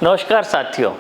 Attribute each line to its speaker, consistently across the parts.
Speaker 1: नमस्कार साथियों,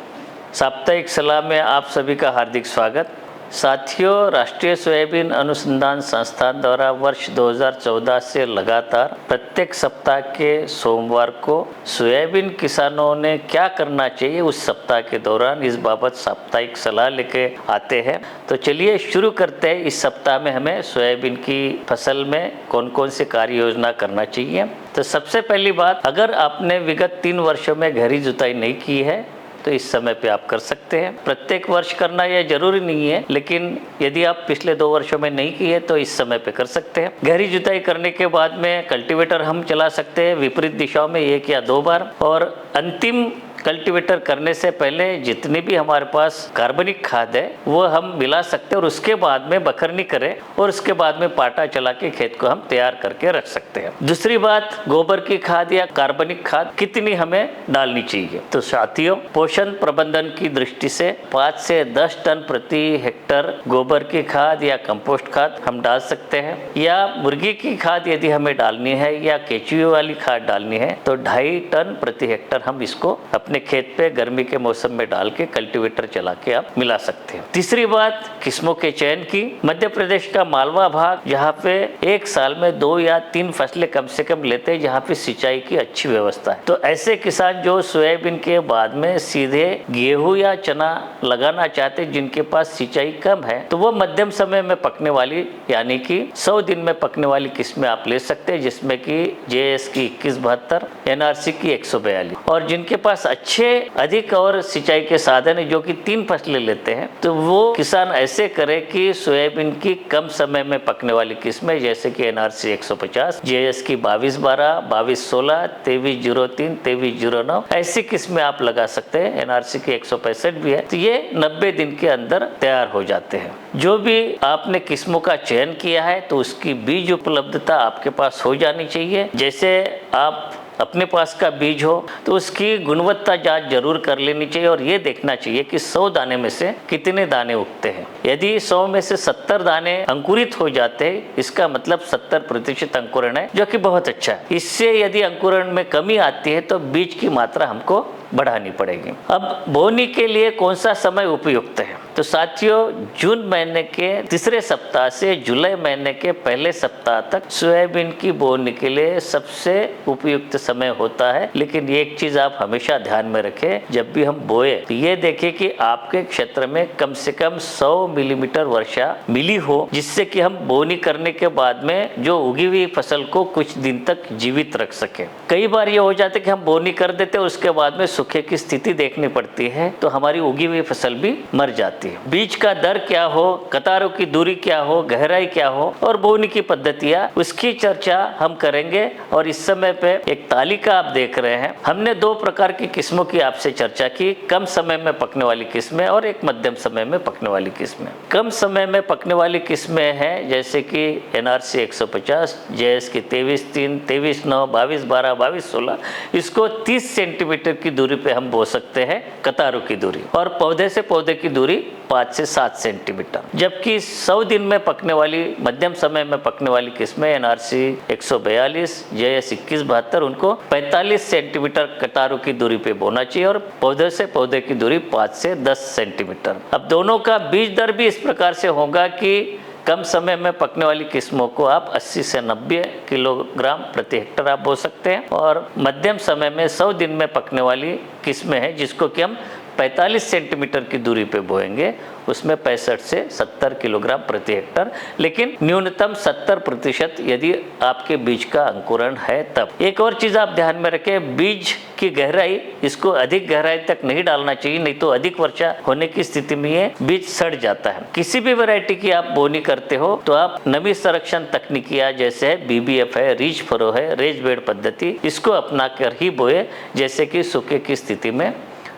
Speaker 1: साप्ताहिक सलाह में आप सभी का हार्दिक स्वागत। साथियों, राष्ट्रीय सोयाबीन अनुसंधान संस्थान द्वारा वर्ष 2014 से लगातार प्रत्येक सप्ताह के सोमवार को सोयाबीन किसानों ने क्या करना चाहिए उस सप्ताह के दौरान इस बाबत साप्ताहिक सलाह लेके आते हैं। तो चलिए शुरू करते हैं। इस सप्ताह में हमें सोयाबीन की फसल में कौन कौन सी कार्य योजना करना चाहिए। तो सबसे पहली बात, अगर आपने विगत 3 वर्षों में गहरी जुताई नहीं की है तो इस समय पे आप कर सकते हैं। प्रत्येक वर्ष करना यह जरूरी नहीं है, लेकिन यदि आप पिछले 2 वर्षों में नहीं की है तो इस समय पे कर सकते हैं। गहरी जुताई करने के बाद में कल्टीवेटर हम चला सकते हैं विपरीत दिशाओं में 1 या 2 बार, और अंतिम कल्टीवेटर करने से पहले जितनी भी हमारे पास कार्बनिक खाद है वो हम मिला सकते हैं और उसके बाद में बखरनी करें और उसके बाद में पाटा चला के खेत को हम तैयार करके रख सकते हैं। दूसरी बात, गोबर की खाद या कार्बनिक खाद कितनी हमें डालनी चाहिए। तो साथियों, पोषण प्रबंधन की दृष्टि से 5 से 10 टन प्रति हेक्टर गोबर की खाद या कंपोस्ट खाद हम डाल सकते हैं, या मुर्गी की खाद यदि हमें डालनी है या केचुए वाली खाद डालनी है तो 2.5 टन प्रति हेक्टर हम इसको अपने खेत पे गर्मी के मौसम में डाल के कल्टीवेटर चला के आप मिला सकते हैं। तीसरी बात, किस्मों के चयन की। मध्य प्रदेश का मालवा भाग, जहाँ पे एक साल में 2 या 3 फसलें कम से कम लेते हैं, जहाँ पे सिंचाई की अच्छी व्यवस्था है, तो ऐसे किसान जो सोयाबीन के बाद में सीधे गेहूं या चना लगाना चाहते, जिनके पास सिंचाई कम है, तो वो मध्यम समय में पकने वाली यानी कि 100 दिन में पकने वाली किस्में आप ले सकते हैं, जिसमें कि JS की 2172, NRC की 142, और जिनके पास अच्छे अधिक और सिंचाई के साधन है जो कि 3 फसलें लेते हैं, तो वो किसान ऐसे करे कि सोयाबीन की कम समय में पकने वाली किस्में जैसे कि NRC 150, JS की 2212, 2216, 2303, 2309 ऐसी किस्में आप लगा सकते हैं। NRC की 165 भी है, तो ये 90 दिन के अंदर तैयार हो जाते हैं। जो भी आपने किस्मों का चयन किया है तो उसकी बीज उपलब्धता आपके पास हो जानी चाहिए। जैसे आप अपने पास का बीज हो तो उसकी गुणवत्ता जांच जरूर कर लेनी चाहिए और ये देखना चाहिए कि 100 दाने में से कितने दाने उगते हैं। यदि 100 में से 70 दाने अंकुरित हो जाते हैं, इसका मतलब 70% अंकुरण है, जो कि बहुत अच्छा है। इससे यदि अंकुरण में कमी आती है तो बीज की मात्रा हमको बढ़ानी पड़ेगी। अब बोनी के लिए कौन सा समय उपयुक्त है? तो साथियों, जून महीने के तीसरे सप्ताह से जुलाई महीने के पहले सप्ताह तक सोयाबीन की बोनी के लिए सबसे उपयुक्त समय होता है। लेकिन एक चीज आप हमेशा ध्यान में रखें, जब भी हम बोए तो ये देखें कि आपके क्षेत्र में कम से कम 100 मिलीमीटर वर्षा मिली हो, जिससे कि हम बोनी करने के बाद में जो उगी हुई फसल को कुछ दिन तक जीवित रख सके। कई बार ये हो जाता है कि हम बोनी कर देते हैं, उसके बाद में सूखे की स्थिति देखनी पड़ती है, तो हमारी उगी हुई फसल भी मर जाती है। बीज का दर क्या हो, कतारों की दूरी क्या हो, गहराई क्या हो और बोनी की पद्धतियां, उसकी चर्चा हम करेंगे। और इस समय पे एक तालिका आप देख रहे हैं। हमने 2 प्रकार की किस्मों की आपसे चर्चा की, कम समय में पकने वाली किस्में और एक मध्यम समय में पकने वाली किस्में। कम समय में पकने वाली किस्में हैं जैसे कि NRC 150, JS की 2303, 2309, 2212, 2216, इसको 30 सेंटीमीटर की दूरी पे हम बो सकते हैं, कतारों की दूरी, और पौधे से पौधे की दूरी 5 से 7 सेंटीमीटर। जबकि 100 दिन में पकने वाली मध्यम समय में पकने वाली किस्में NRC 142, JS 2172, उनको 45 सेंटीमीटर कतारों की दूरी पे बोना चाहिए और पौधे से पौधे की दूरी 5 से 10 सेंटीमीटर। अब दोनों का बीज दर भी इस प्रकार से होगा कि कम समय में पकने वाली किस्मों को आप 80 से 90 किलोग्राम प्रति हेक्टर आप बो सकते हैं, और मध्यम समय में 100 दिन में पकने वाली किस्में हैं जिसको कि हम 45 सेंटीमीटर की दूरी पे बोएंगे, उसमें 65 से 70 किलोग्राम प्रति हेक्टर, लेकिन न्यूनतम 70% यदि आपके बीज का अंकुरण है तब। एक और चीज आप ध्यान में रखें, बीज की गहराई, इसको अधिक गहराई तक नहीं डालना चाहिए, नहीं तो अधिक वर्षा होने की स्थिति में ये बीज सड़ जाता है। किसी भी वैरायटी की आप बोनी करते हो तो आप नमी संरक्षण तकनीकियां जैसे है BBF है, रीच फरो है, रेज बेड पद्धति, इसको अपना कर ही बोए, जैसे कि सूखे की स्थिति में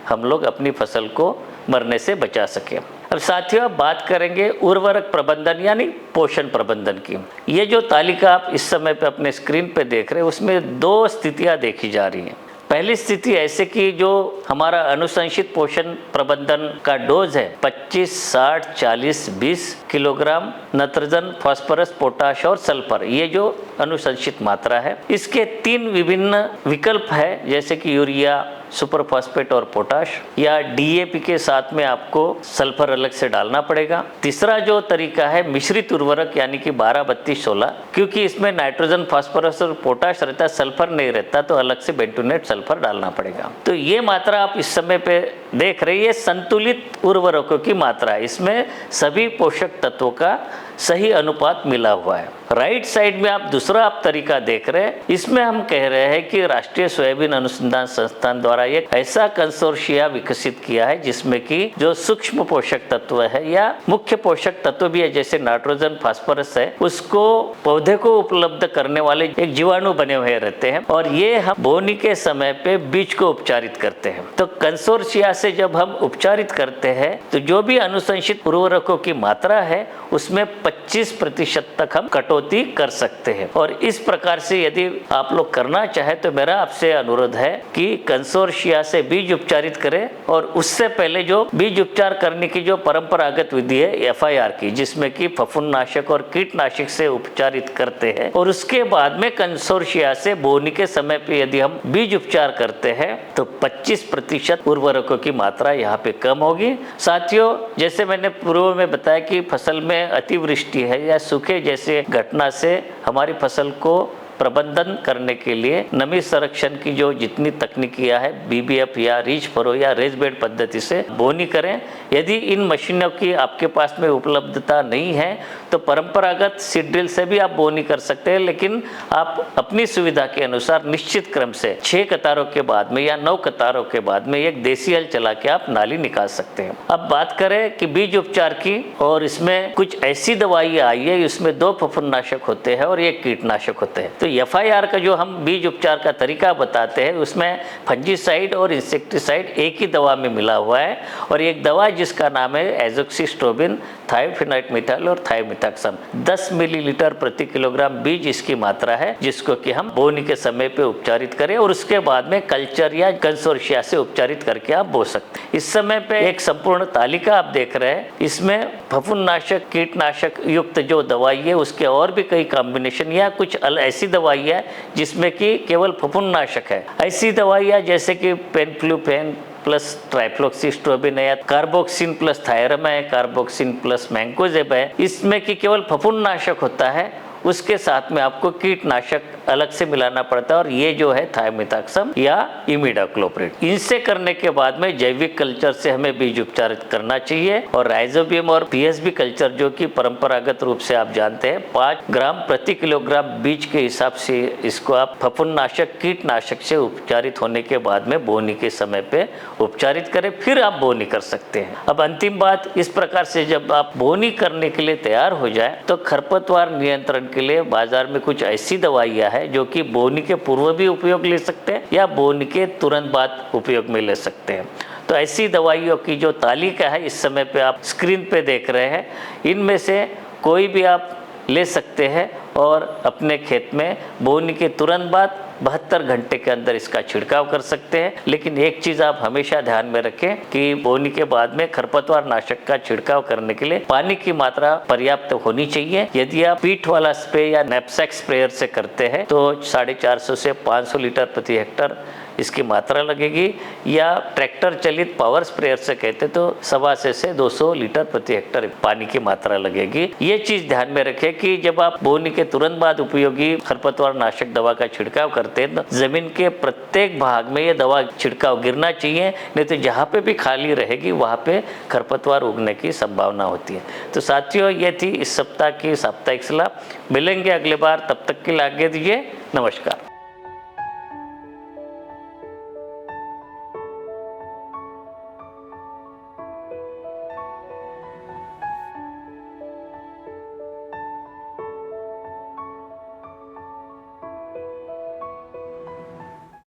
Speaker 1: हम लोग अपनी फसल को मरने से बचा सके। अब साथियों, अब बात करेंगे उर्वरक प्रबंधन यानी पोषण प्रबंधन की। ये जो तालिका आप इस समय पे अपने स्क्रीन पे देख रहे हैं, उसमें 2 स्थितियां देखी जा रही हैं। पहली स्थिति ऐसे कि जो हमारा अनुशंसित पोषण प्रबंधन का डोज है 25, 60, 40, 20 किलोग्राम नाइट्रोजन, फास्फोरस, पोटाश और सल्फर, ये जो अनुशंसित मात्रा है, इसके 3 विभिन्न विकल्प है जैसे कि यूरिया, सुपर फॉस्फेट और पोटाश, या डीएपी के साथ में आपको सल्फर अलग से डालना पड़ेगा। तीसरा जो तरीका है मिश्रित उर्वरक यानी कि 12-32-16, क्योंकि इसमें नाइट्रोजन, फास्फोरस और पोटाश रहता है, सल्फर नहीं रहता, तो अलग से बेंटोनेट सल्फर डालना पड़ेगा। तो ये मात्रा आप इस समय पे देख रही है संतुलित उर्वरकों की मात्रा, इसमें सभी पोषक तत्वों का सही अनुपात मिला हुआ है। राइट साइड में आप दूसरा तरीका देख रहे हैं, इसमें हम कह रहे हैं कि राष्ट्रीय सोयाबीन अनुसंधान संस्थान द्वारा एक ऐसा कंसोर्शिया विकसित किया है जिसमें कि जो सूक्ष्म पोषक तत्व है या मुख्य पोषक तत्व भी है जैसे नाइट्रोजन, फास्फोरस है, उसको पौधे को उपलब्ध करने वाले एक जीवाणु बने हुए रहते हैं और ये हम बोनी के समय पे बीज को उपचारित करते हैं। तो कंसोर्शिया से जब हम उपचारित करते हैं तो जो भी अनुशंसित उर्वरकों की मात्रा है उसमें 25% तक हम कटौती कर सकते हैं। और इस प्रकार से यदि आप लोग करना चाहे तो मेरा आपसे अनुरोध है कि कंसोर्शिया से बीज उपचारित करें और उससे पहले जो बीज उपचार करने की जो परंपरागत विधि है FIR की, जिसमें कि फफूंदनाशक और कीटनाशक से उपचारित करते हैं, और उसके बाद में कंसोर्शिया से बोनी के समय पे यदि हम बीज उपचार करते हैं तो 25% उर्वरकों की मात्रा यहाँ पे कम होगी। साथियों, जैसे मैंने पूर्व में बताया कि फसल में अतिवृष्टि है या सूखे जैसे घटना से हमारी फसल को प्रबंधन करने के लिए नमी संरक्षण की जो जितनी तकनीकियां है BBF या रीच फरो या रेज बेड पद्धति से बोनी करें। यदि इन मशीनों की आपके पास में उपलब्धता नहीं है तो परंपरागत सीड ड्रिल से भी आप बोनी कर सकते हैं, लेकिन आप अपनी सुविधा के अनुसार निश्चित क्रम से 6 कतारों के बाद में या 9 कतारों के बाद में एक देसी हल चला के आप नाली निकाल सकते हैं। अब बात करें कि बीज उपचार की, और इसमें कुछ ऐसी दवाई आई है, इसमें 2 फफूंदनाशक होते हैं और 1 कीटनाशक होते हैं। तो FIR का जो हम बीज उपचार का तरीका बताते हैं उसमें फंजीसाइड और इंसेक्टिसाइड एक ही दवा में मिला हुआ है, और एक दवा जिसका नाम है एजोक्सिस्ट्रोबिन, थायोफिनाइट मिथाइल और थायोमिथाक्सम, 10 मिलीलीटर प्रति किलोग्राम बीज इसकी मात्रा है, जिसको कि हम बोनी के समय पे उपचारित करें और उसके बाद में कल्चर या कंसोर्शिया से उपचारित करके आप बो सकते हैं। इस समय पे एक संपूर्ण तालिका आप देख रहे हैं, इसमें फफूंदनाशक, कीटनाशक युक्त जो दवाई है उसके और भी कई कॉम्बिनेशन या कुछ ऐसी दवाई है जिसमें कि केवल फफूंदनाशक है। ऐसी दवाइयाँ जैसे कि पेनफ्लूपेन प्लस ट्राइफ्लोक्सिस्ट्रोबिन है, कार्बोक्सिन प्लस थायरम है, कार्बोक्सिन प्लस मैंकोजेब है, इसमें कि केवल फफूंदनाशक होता है, उसके साथ में आपको कीटनाशक अलग से मिलाना पड़ता है, और ये जो है थायोमिथाक्सम या इमिडाक्लोप्रिड। इनसे करने के बाद में जैविक कल्चर से हमें बीज उपचारित करना चाहिए, और राइजोबियम और PSB कल्चर जो कि परंपरागत रूप से आप जानते हैं 5 ग्राम प्रति किलोग्राम बीज के हिसाब से इसको आप फफूंदनाशक, कीटनाशक से उपचारित होने के बाद में बोनी के समय पे उपचारित करें, फिर आप बोनी कर सकते हैं। अब अंतिम बात, इस प्रकार से जब आप बोनी करने के लिए तैयार हो जाए तो खरपतवार नियंत्रण के लिए बाजार में कुछ ऐसी दवाइयाँ है जो कि बोनी के पूर्व भी उपयोग ले सकते हैं या बोनी के तुरंत बाद उपयोग में ले सकते हैं। तो ऐसी दवाइयों की जो तालिका है इस समय पे आप स्क्रीन पे देख रहे हैं, इनमें से कोई भी आप ले सकते हैं और अपने खेत में बोनी के तुरंत बाद 72 घंटे के अंदर इसका छिड़काव कर सकते हैं। लेकिन एक चीज़ आप हमेशा ध्यान में रखें कि बोनी के बाद में खरपतवार नाशक का छिड़काव करने के लिए पानी की मात्रा पर्याप्त होनी चाहिए। यदि आप पीठ वाला स्प्रे या नैपसैक स्प्रेयर से करते हैं तो 450 से 500 लीटर प्रति हेक्टर इसकी मात्रा लगेगी, या ट्रैक्टर चलित पावर स्प्रेयर से कहते तो 125 से 200 लीटर प्रति हेक्टर पानी की मात्रा लगेगी। ये चीज़ ध्यान में रखें कि जब आप बोनी के तुरंत बाद उपयोगी खरपतवार नाशक दवा का छिड़काव करते हैं तो जमीन के प्रत्येक भाग में ये दवा छिड़काव गिरना चाहिए, नहीं तो जहाँ पे भी खाली रहेगी वहाँ पे खरपतवार उगने की संभावना होती है। तो साथियों, ये थी इस सप्ताह की साप्ताहिक सलाह। मिलेंगे अगले बार, तब तक के लिए आज्ञा दीजिए। नमस्कार।